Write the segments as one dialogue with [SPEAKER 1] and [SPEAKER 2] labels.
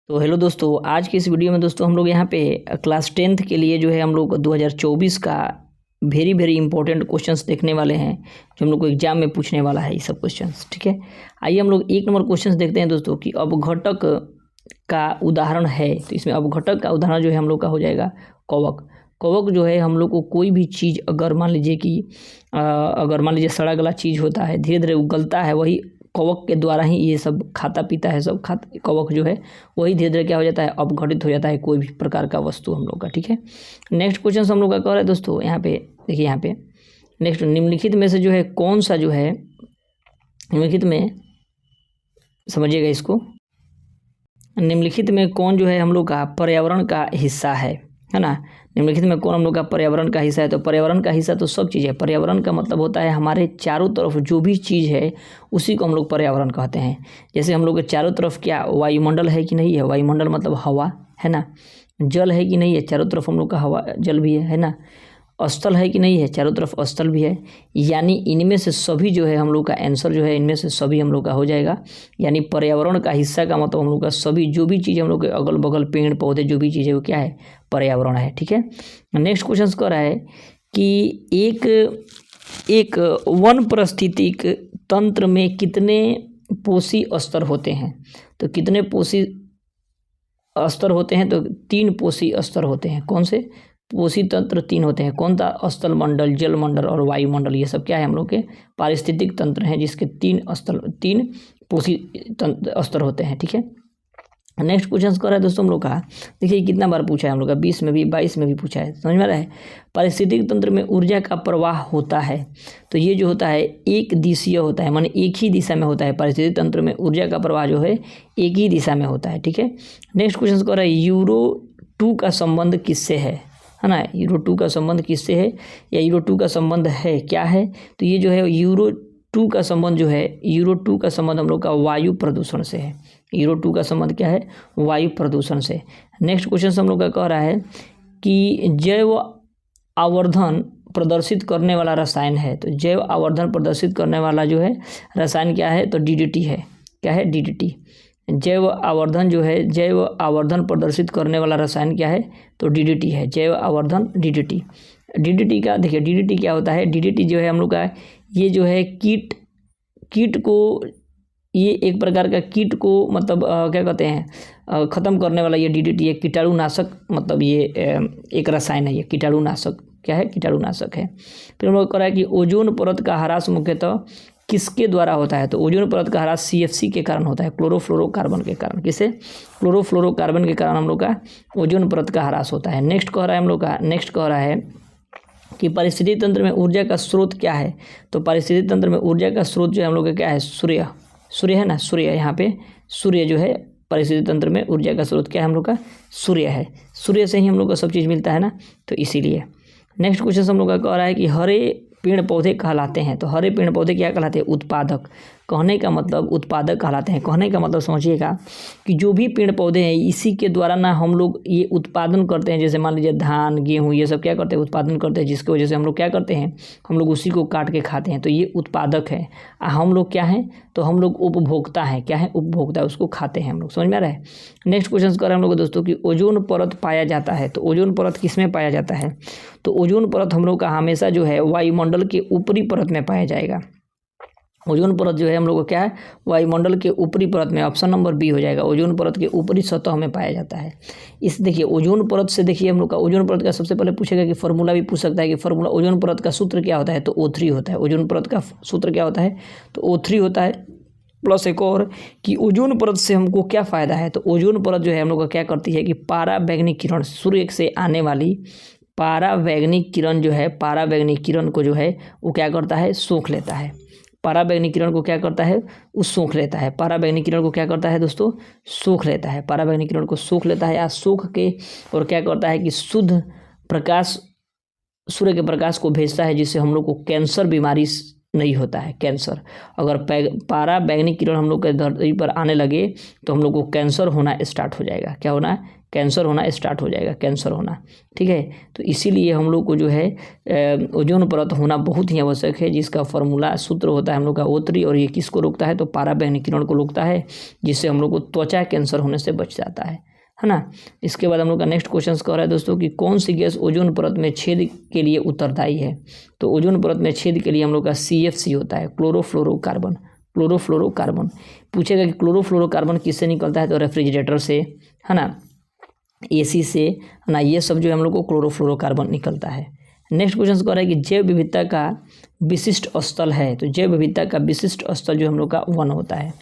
[SPEAKER 1] तो हेलो दोस्तों, आज की इस वीडियो में दोस्तों हम लोग यहाँ पे क्लास 10th के लिए जो है हम लोग 2024 का वेरी इंपॉर्टेंट क्वेश्चंस देखने वाले हैं जो हम लोग को एग्जाम में पूछने वाला है ये सब क्वेश्चंस। ठीक है, आइए हम लोग एक नंबर क्वेश्चंस देखते हैं दोस्तों कि अपघटक का उदाहरण है। तो इसमें अपघटक का उदाहरण जो है हम लोग का हो जाएगा कवक। कवक जो है हम लोग को कोई भी चीज़ अगर मान लीजिए सड़ा गला चीज़ होता है, धीरे धीरे उगलता है, वही कवक के द्वारा ही ये सब खाता पीता है। सब कवक जो है वही धीरे धीरे क्या हो जाता है, अपघटित हो जाता है कोई भी प्रकार का वस्तु हम लोग का। ठीक है, नेक्स्ट क्वेश्चन हम लोग का कह रहा है दोस्तों, यहाँ पे देखिए, यहाँ पे नेक्स्ट निम्नलिखित में से जो है कौन सा जो है, निम्नलिखित में समझिएगा इसको, निम्नलिखित में कौन जो है हम लोग का पर्यावरण का हिस्सा है ना। निम्नलिखित में कौन हम लोग का पर्यावरण का हिस्सा है? तो पर्यावरण का हिस्सा तो सब चीज़ है। पर्यावरण का मतलब होता है हमारे चारों तरफ जो भी चीज़ है उसी को हम लोग पर्यावरण कहते हैं। जैसे हम लोग के चारों तरफ क्या वायुमंडल है कि नहीं है? वायुमंडल मतलब हवा है ना। जल है कि नहीं है? चारों तरफ हम लोग का हवा जल भी है ना। स्थल है कि नहीं है? चारों तरफ स्थल भी है। यानी इनमें से सभी जो है हम लोग का आंसर जो है इनमें से सभी हम लोग का हो जाएगा। यानी पर्यावरण का हिस्सा का मतलब हम लोग का सभी जो भी चीज़ हम लोग के अगल बगल पेड़ पौधे जो भी चीज़ है वो क्या है? पर्यावरण है। ठीक है, नेक्स्ट क्वेश्चन कह रहा है कि एक वन पारिस्थितिक तंत्र में कितने पोषी स्तर होते हैं? तो कितने पोषी स्तर होते हैं? तो 3 पोषी स्तर होते हैं। कौन से पोषी तंत्र? 3 होते हैं। कौन सा? स्थल मंडल, जल मंडल और वायुमंडल। ये सब क्या है? हम लोग के पारिस्थितिक तंत्र हैं जिसके 3 पोषी स्तर होते हैं। ठीक है, नेक्स्ट क्वेश्चन कर रहा है दोस्तों हम लोग का, देखिए कितना बार पूछा है हम लोग का, 20 में भी 22 में भी पूछा है। समझ में आ रहा है? पारिस्थितिक तंत्र में ऊर्जा का प्रवाह होता है तो ये जो होता है एक दिशीय होता है, माने एक ही दिशा में होता है। पारिस्थितिक तंत्र में ऊर्जा का प्रवाह जो है एक ही दिशा में होता है। ठीक है, नेक्स्ट क्वेश्चन कर रहा है यूरो 2 का संबंध किससे है ना। यूरो 2 का संबंध किससे है या यूरो 2 का संबंध है क्या है? तो ये जो है यूरो 2 का संबंध जो है, यूरो 2 का संबंध हम लोग का वायु प्रदूषण से है। यूरो 2 का संबंध क्या है? वायु प्रदूषण से। नेक्स्ट क्वेश्चन हम लोग का कह रहा है कि जैव आवर्धन प्रदर्शित करने वाला रसायन है। तो जैव आवर्धन प्रदर्शित करने वाला जो है रसायन क्या है? तो डीडीटी है। क्या है? डीडीटी। जैव आवर्धन जो है, जैव आवर्धन प्रदर्शित करने वाला रसायन क्या है? तो डीडीटी है। जैव आवर्धन डीडीटी। डीडीटी का देखिए, डीडीटी क्या होता है? डीडीटी जो है हम लोग का ये जो है कीट को, ये एक प्रकार का कीट को मतलब क्या कहते हैं, ख़त्म करने वाला ये डीडीटी है। कीटाणुनाशक मतलब ये एक रसायन है। ये कीटाणुनाशक क्या है? कीटाणुनाशक है। फिर हम लोग कह रहा है कि ओजोन परत का ह्रास मुख्यतः किसके द्वारा होता है? तो ओजोन परत का ह्रास CFC के कारण होता है, क्लोरोफ्लोरोकार्बन के कारण। किसे? क्लोरोफ्लोरोकार्बन के कारण हम लोग का ओजोन परत का ह्रास होता है। नेक्स्ट कह रहा है हम लोग का, नेक्स्ट कह रहा है कि पारिस्थितिक तंत्र में ऊर्जा का स्रोत क्या है? तो पारिस्थितिक तंत्र में ऊर्जा का स्रोत जो है हम लोग का क्या है? सूर्य। सूर्य है ना, सूर्य। यहाँ पे सूर्य जो है पारिस्थितिक तंत्र में ऊर्जा का स्रोत क्या है? हम लोग का सूर्य है। सूर्य से ही हम लोग को सब चीज़ मिलता है ना, तो इसीलिए। नेक्स्ट क्वेश्चन हम लोग का कह रहा है कि हरे पेड़ पौधे कहलाते हैं। तो हरे पेड़ पौधे क्या कहलाते हैं? उत्पादक। कहने का मतलब उत्पादक कहलाते हैं। कहने का मतलब समझिएगा कि जो भी पेड़ पौधे हैं इसी के द्वारा ना हम लोग ये उत्पादन करते हैं। जैसे मान लीजिए धान, गेहूँ, ये सब क्या करते हैं? उत्पादन करते हैं, जिसकी वजह से हम लोग क्या करते हैं? हम लोग उसी को काट के खाते हैं। तो ये उत्पादक है। हम लोग क्या हैं? तो हम लोग उपभोक्ता हैं। क्या है? उपभोक्ता, उसको खाते हैं हम लोग। समझ में आ रहा है? नेक्स्ट क्वेश्चन कर रहे हैं हम लोग दोस्तों कि ओजोन परत पाया जाता है। तो ओजोन परत किस में पाया जाता है? तो ओजोन परत हम लोग का हमेशा जो है वायुमंडल के ऊपरी परत में पाया जाएगा। ओजोन परत जो है हम लोग को क्या है? वायुमंडल के ऊपरी परत में। ऑप्शन नंबर बी हो जाएगा। ओजोन परत के ऊपरी सतह में पाया जाता है। इस देखिए ओजोन परत से देखिए हम लोग का ओजोन परत का सबसे पहले पूछेगा कि फार्मूला भी पूछ सकता है कि फार्मूला ओजोन परत का सूत्र क्या होता है? तो O3 होता है। ओजोन परत का सूत्र क्या होता है? तो O3 होता है। प्लस एक और कि ओजोन परत से हमको क्या फ़ायदा है? तो ओजोन परत जो है हम लोग का क्या करती है कि पारावैंगनिक किरण, सूर्य से आने वाली पारावैंगनिक किरण जो है, पारावैंगनिक किरण को जो है वो क्या करता है? सोख लेता है। पारावैंगनिक किरण को क्या करता है? वो सोख लेता है। पारावैंगनिक किरण को क्या करता है दोस्तों? सोख लेता है। पारावैंगनिक किरण को सोख लेता है या सोख के और क्या करता है कि शुद्ध प्रकाश, सूर्य के प्रकाश को भेजता है, जिससे हम लोग को कैंसर बीमारी नहीं होता है। कैंसर, अगर पारावैंगनिक किरण हम लोग के धरती पर आने लगे तो हम लोग को कैंसर होना स्टार्ट हो जाएगा। क्या होना है? कैंसर होना स्टार्ट हो जाएगा, कैंसर होना। ठीक है, तो इसीलिए हम लोग को जो है ओजोन परत होना बहुत ही आवश्यक है, जिसका फॉर्मूला सूत्र होता है हम लोग का O3, और ये किसको रोकता है तो पाराबैंगनी किरण को रोकता है, जिससे हम लोग को त्वचा कैंसर होने से बच जाता है ना। इसके बाद हम लोग का नेक्स्ट क्वेश्चन कह रहा है दोस्तों कि कौन सी गैस ओजोन परत में छेद के लिए उत्तरदायी है। तो ओजोन परत में छेद के लिए हम लोग का CFC होता है, क्लोरोफ्लोरोकार्बन। क्लोरोफ्लोरोकार्बन पूछेगा कि क्लोरोफ्लोरोकार्बन किससे निकलता है, तो रेफ्रिजरेटर से, है ना, AC से, है ना, ये सब जो है हम लोग को क्लोरोफ्लोरोकार्बन निकलता है। नेक्स्ट क्वेश्चन कह रहा है कि जैव विविधता का विशिष्ट स्थल है। तो जैव विविधता का विशिष्ट स्थल जो हम लोग का वन होता है।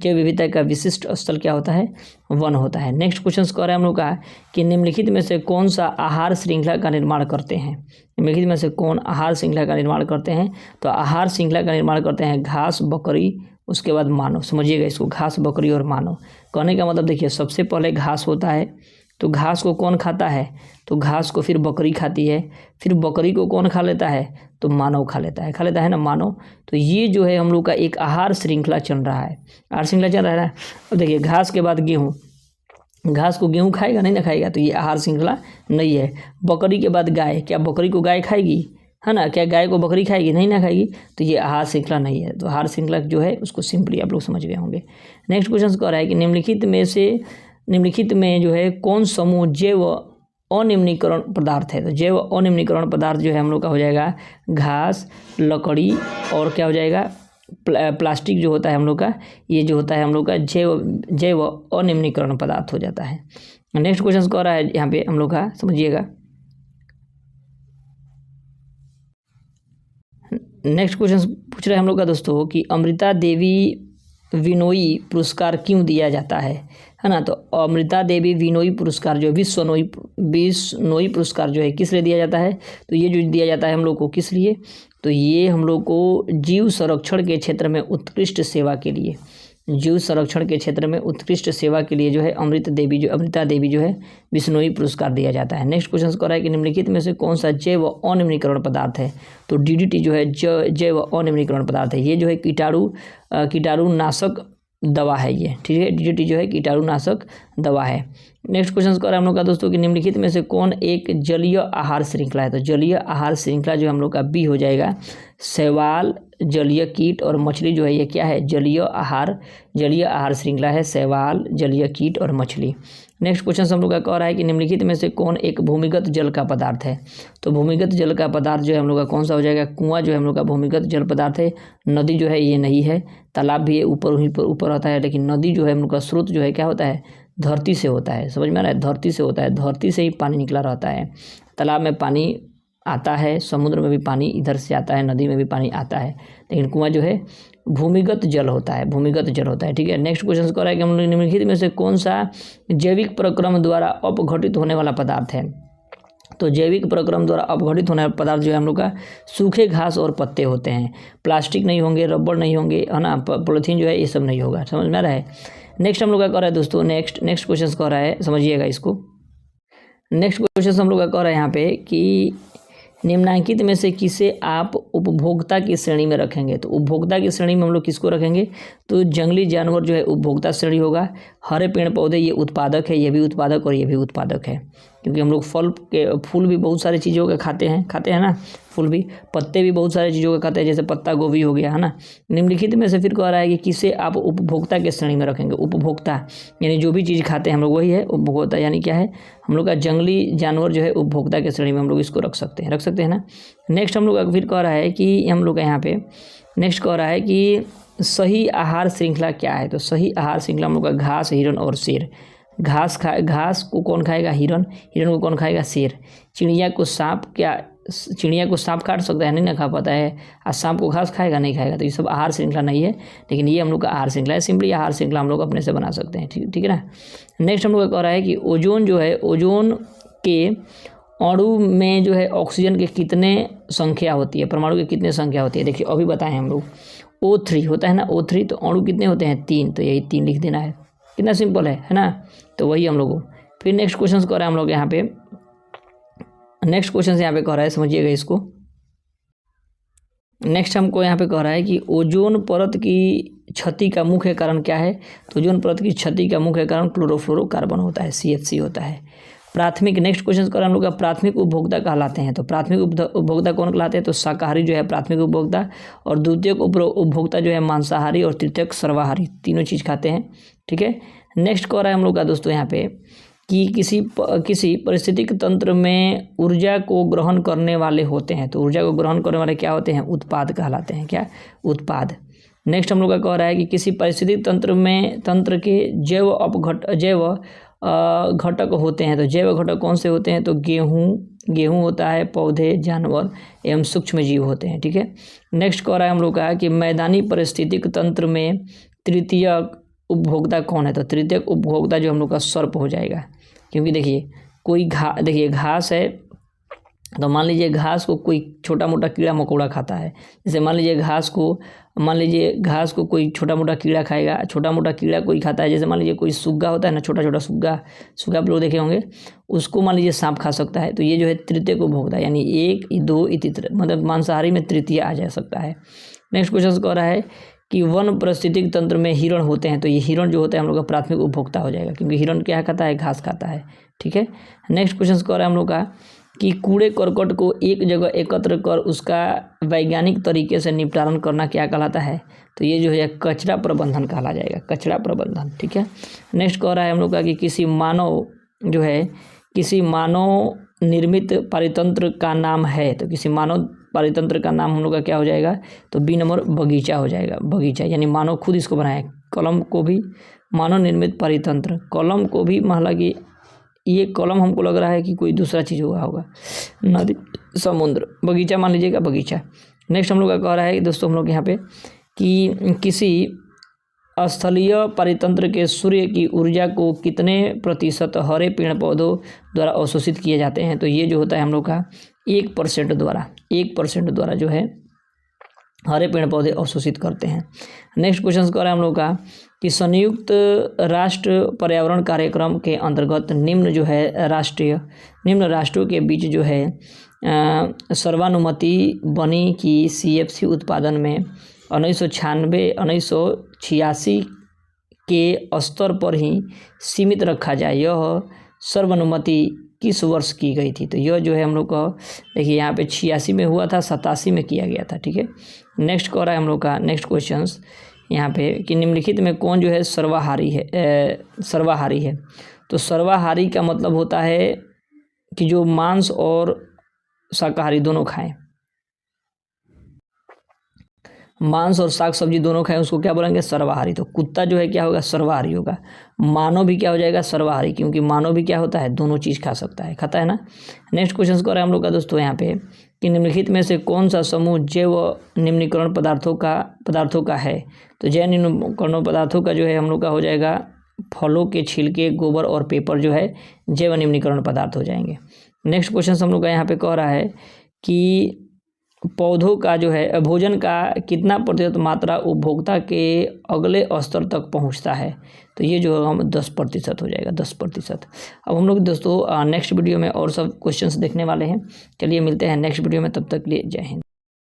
[SPEAKER 1] जैव विविधता का विशिष्ट स्थल क्या होता है, वन होता है। नेक्स्ट क्वेश्चन कह रहा है हम लोग का कि निम्नलिखित में से कौन सा आहार श्रृंखला का निर्माण करते हैं। निम्नलिखित में से कौन आहार श्रृंखला का निर्माण करते हैं, तो आहार श्रृंखला का निर्माण करते हैं घास, बकरी, उसके बाद मानव। समझिएगा इसको, घास, बकरी और मानव। कहने का मतलब देखिए, सबसे पहले घास होता है, तो घास को कौन खाता है, तो घास को फिर बकरी खाती है, फिर बकरी को कौन खा लेता है, तो मानव खा लेता है ना, मानव। तो ये जो है हम लोग का एक आहार श्रृंखला चल रहा है, आहार श्रृंखला चल रहा है। अब देखिए, घास के बाद गेहूँ, घास को गेहूँ खाएगा नहीं ना खाएगा, तो ये आहार श्रृंखला नहीं है। बकरी के बाद गाय, क्या बकरी को गाय खाएगी, है ना, क्या गाय को बकरी खाएगी, नहीं ना खाएगी, तो ये आहार श्रृंखला नहीं है। तो आहार श्रृंखला जो है उसको सिंपली आप लोग समझ गए होंगे। नेक्स्ट क्वेश्चन कह रहा है कि निम्नलिखित में जो है कौन समूह जैव अनिम्नीकरण पदार्थ है। तो जैव अनिम्नीकरण पदार्थ जो है हम लोग का हो जाएगा घास, लकड़ी, और क्या हो जाएगा प्लास्टिक जो होता है हम लोग का, ये जो होता है हम लोग का जैव अनिम्नीकरण पदार्थ हो जाता है। नेक्स्ट क्वेश्चन कह रहा है यहाँ पे हम लोग का, समझिएगा। नेक्स्ट क्वेश्चन पूछ रहे हैं हम लोग का दोस्तों कि अमृता देवी विनोई पुरस्कार क्यों दिया जाता है ना। तो अमृता देवी विनोई पुरस्कार जो विश्नोई पुरस्कार जो है किस लिए दिया जाता है, तो ये जो दिया जाता है हम लोग को किस लिए, तो ये हम लोग को जीव संरक्षण के क्षेत्र में उत्कृष्ट सेवा के लिए, जीव संरक्षण के क्षेत्र में उत्कृष्ट सेवा के लिए जो है अमृता देवी जो है विश्नोई पुरस्कार दिया जाता है। नेक्स्ट क्वेश्चन कह रहा है कि निम्नलिखित में से कौन सा जैव अनिम्नीकरण पदार्थ है। तो DDT जो है जैव अनिम्नीकरण पदार्थ है। ये जो है कीटाणुनाशक दवा है ये, ठीक है। DDT जो है कीटाणुनाशक दवा है। नेक्स्ट क्वेश्चन कह रहा है हम लोग का दोस्तों कि निम्नलिखित में से कौन एक जलीय आहार श्रृंखला है। तो जलीय आहार श्रृंखला जो हम लोग का B हो जाएगा, शैवाल, जलीय कीट और मछली जो है ये क्या है, जलीय आहार श्रृंखला है, शैवाल, जलीय कीट और मछली। नेक्स्ट क्वेश्चन हम लोग का कह रहा है कि निम्नलिखित में से कौन एक भूमिगत जल का पदार्थ है। तो भूमिगत जल का पदार्थ जो है हम लोग का कौन सा हो जाएगा, कुआं जो है हम लोग का भूमिगत जल पदार्थ है। नदी जो है ये नहीं है, तालाब भी ऊपर होता है, लेकिन नदी जो है हम लोग का स्रोत जो है क्या होता है, धरती से होता है। समझ में आ रहा है, धरती से होता है, धरती से ही पानी निकला रहता है। तालाब में पानी आता है, समुद्र में भी पानी इधर से आता है, नदी में भी पानी आता है, लेकिन कुआं जो है भूमिगत जल होता है, ठीक है। नेक्स्ट क्वेश्चन कह रहा है कि हम निम्नलिखित में से कौन सा जैविक प्रक्रम द्वारा अपघटित होने वाला पदार्थ है। तो जैविक प्रक्रम द्वारा अपघटित होने वाला पदार्थ जो है हम लोग का सूखे घास और पत्ते होते हैं। प्लास्टिक नहीं होंगे, रबड़ नहीं होंगे, है ना, पॉलीथीन जो है ये सब नहीं होगा। समझ में आ रहा है। नेक्स्ट हम लोग का कह रहा है दोस्तों, नेक्स्ट क्वेश्चन कह रहा है, समझिएगा इसको। नेक्स्ट क्वेश्चन हम लोग का कह रहा है यहाँ पे कि निम्नांकित में से किसे आप उपभोक्ता की श्रेणी में रखेंगे। तो उपभोक्ता की श्रेणी में हम लोग किसको रखेंगे, तो जंगली जानवर जो है उपभोक्ता श्रेणी होगा। हरे पेड़ पौधे ये उत्पादक है, ये भी उत्पादक और ये भी उत्पादक है, क्योंकि हम लोग फूल भी बहुत सारी चीज़ों के खाते हैं ना, फूल भी, पत्ते भी बहुत सारी चीज़ों के खाते हैं, जैसे पत्ता गोभी हो गया, है ना। निम्नलिखित में से फिर कह रहा है कि किसे आप उपभोक्ता के श्रेणी में रखेंगे। उपभोक्ता यानी जो भी चीज़ खाते हैं हम लोग वही है उपभोक्ता, यानी क्या है हम लोग का जंगली जानवर जो है उपभोक्ता के श्रेणी में हम लोग इसको रख सकते हैं ना। नेक्स्ट हम लोग का फिर कह रहा है कि हम लोग का यहाँ पे नेक्स्ट कह रहा है कि सही आहार श्रृंखला क्या है। तो सही आहार श्रृंखला हम लोग का घास, हिरण और शेर। घास को कौन खाएगा, हिरण को कौन खाएगा, शेर। चिड़िया को सांप काट सकता है, नहीं ना खा पाता है, और सांप को घास खाएगा, नहीं खाएगा। तो ये सब आहार श्रृंखला नहीं है, लेकिन ये हम लोग का आहार श्रृंखला है। सिंपली आहार श्रृंखला हम लोग अपने से बना सकते हैं, ठीक है ना। नेक्स्ट हम लोग का कह रहा है कि ओजोन जो है, ओजोन के अणु में जो है ऑक्सीजन के कितने संख्या होती है, परमाणु की कितने संख्या होती है। देखिए अभी बताएं हम लोग, O3 होता है ना, O3, तो अणु कितने होते हैं, 3, तो यही 3 लिख देना है। कितना सिंपल है ना, तो वही हम लोग। फिर नेक्स्ट क्वेश्चन कह रहे हैं हम लोग यहाँ पे, नेक्स्ट क्वेश्चन यहाँ पे कह रहा है, समझिएगा इसको। नेक्स्ट हमको यहाँ पे कह रहा है कि ओजोन परत की क्षति का मुख्य कारण क्या है। तो ओजोन परत की क्षति का मुख्य कारण क्लोरोफ्लोरोकार्बन होता है, CFC होता है। प्राथमिक, नेक्स्ट क्वेश्चन कर हम लोग का प्राथमिक उपभोक्ता कहलाते हैं। तो प्राथमिक उपभोक्ता कौन कहलाते हैं। तो शाकाहारी जो है प्राथमिक उपभोक्ता, और द्वितीयक उपभोक्ता जो है मांसाहारी, और तृतीयक सर्वाहारी, तीनों चीज़ खाते हैं। ठीक है। नेक्स्ट कह रहा है हम लोग का दोस्तों यहाँ पे कि किसी पारिस्थितिक तंत्र में ऊर्जा को ग्रहण करने वाले होते हैं। तो ऊर्जा को ग्रहण करने वाले क्या होते हैं। उत्पाद कहलाते हैं। क्या, उत्पाद। नेक्स्ट हम लोग का कह रहा है कि किसी पारिस्थितिक तंत्र के जैव घटक होते हैं। तो जैव घटक कौन से होते हैं। तो गेहूँ होता है, पौधे, जानवर एवं सूक्ष्म जीव होते हैं। ठीक है। नेक्स्ट कह रहा है हम लोग का कि मैदानी पारिस्थितिक तंत्र में तृतीय उपभोक्ता कौन है। तो तृतीय उपभोक्ता जो हम लोग का सर्प हो जाएगा, क्योंकि देखिए देखिए घास है, तो मान लीजिए घास को कोई छोटा मोटा कीड़ा मकोड़ा खाता है। जैसे मान लीजिए घास को कोई छोटा मोटा कीड़ा खाएगा, छोटा मोटा कीड़ा कोई खाता है। जैसे मान लीजिए कोई सुग्गा होता है ना, छोटा छोटा सुग्गा आप लोग देखे होंगे, उसको मान लीजिए सांप खा सकता है। तो ये जो है तृतीय उपभोक्ता, यानी 1, 2 इति, मतलब मांसाहारी में तृतीय आ जा सकता है। नेक्स्ट क्वेश्चन कह रहा है कि वन पारिस्थितिक तंत्र में हिरण होते हैं। तो ये हिरण जो होता है हम लोग का प्राथमिक उपभोक्ता हो जाएगा, क्योंकि हिरण क्या खाता है, घास खाता है। ठीक है। नेक्स्ट क्वेश्चन कह रहा है हम लोग का कि कूड़े करकट को एक जगह एकत्र कर उसका वैज्ञानिक तरीके से निपटारण करना क्या कहलाता है। तो ये जो है कचरा प्रबंधन कहला जाएगा, कचरा प्रबंधन। ठीक है। नेक्स्ट कह रहा है हम लोग का कि किसी मानव निर्मित पारितंत्र का नाम है। तो किसी मानव पारितंत्र का नाम हम लोग का क्या हो जाएगा। तो बी नंबर बगीचा हो जाएगा। बगीचा यानी मानव खुद इसको बनाया। कलम को भी मानव निर्मित पारितंत्र, कलम को भी हालांकि ये कलम हमको लग रहा है कि कोई दूसरा चीज़ हुआ होगा, नदी, समुद्र, बगीचा मान लीजिएगा, बगीचा। नेक्स्ट हम लोग का कह रहा है कि दोस्तों हम लोग यहाँ पे कि किसी स्थलीय पारितंत्र के सूर्य की ऊर्जा को कितने प्रतिशत हरे पेड़ पौधों द्वारा अवशोषित किए जाते हैं। तो ये जो होता है हम लोग का 1% द्वारा जो है हरे पेड़ पौधे अवशोषित करते हैं। नेक्स्ट क्वेश्चन कर रहे हैं हम लोग का कि संयुक्त राष्ट्र पर्यावरण कार्यक्रम के अंतर्गत निम्न राष्ट्रों के बीच जो है सर्वानुमति बनी कि CFC उत्पादन में 1986 के स्तर पर ही सीमित रखा जाए। यह सर्वानुमति किस वर्ष की गई थी। तो यह जो है हम लोग का देखिए यहाँ पे 86 में हुआ था, 87 में किया गया था। ठीक है। नेक्स्ट कह रहा है हम लोग का नेक्स्ट क्वेश्चन यहाँ पे कि निम्नलिखित में कौन जो है सर्वाहारी है। तो सर्वाहारी का मतलब होता है कि जो मांस और शाकाहारी दोनों खाएं, मांस और साग सब्जी दोनों खाएं, उसको क्या बोलेंगे, सर्वाहारी। तो कुत्ता जो है क्या होगा, सर्वाहारी होगा। मानव भी क्या हो जाएगा, सर्वाहारी, क्योंकि मानव भी क्या होता है, दोनों चीज़ खा सकता है, खाता है ना। नेक्स्ट क्वेश्चन कर रहे हैं हम लोग का दोस्तों यहाँ पे कि निम्नलिखित में से कौन सा समूह जैव निम्नीकरण पदार्थों का है। तो जैव निम्नीकरण पदार्थों का जो है हम लोग का हो जाएगा फलों के छिलके, गोबर और पेपर जो है जैव निम्नीकरण पदार्थ हो जाएंगे। नेक्स्ट क्वेश्चन हम लोग का यहाँ पे कह रहा है कि पौधों का जो है भोजन का कितना प्रतिशत मात्रा उपभोक्ता के अगले स्तर तक पहुंचता है। तो ये जो हम 10% हो जाएगा, 10%। अब हम लोग दोस्तों नेक्स्ट वीडियो में और सब क्वेश्चंस देखने वाले हैं। चलिए मिलते हैं नेक्स्ट वीडियो में, तब तक के लिए जय हिंद।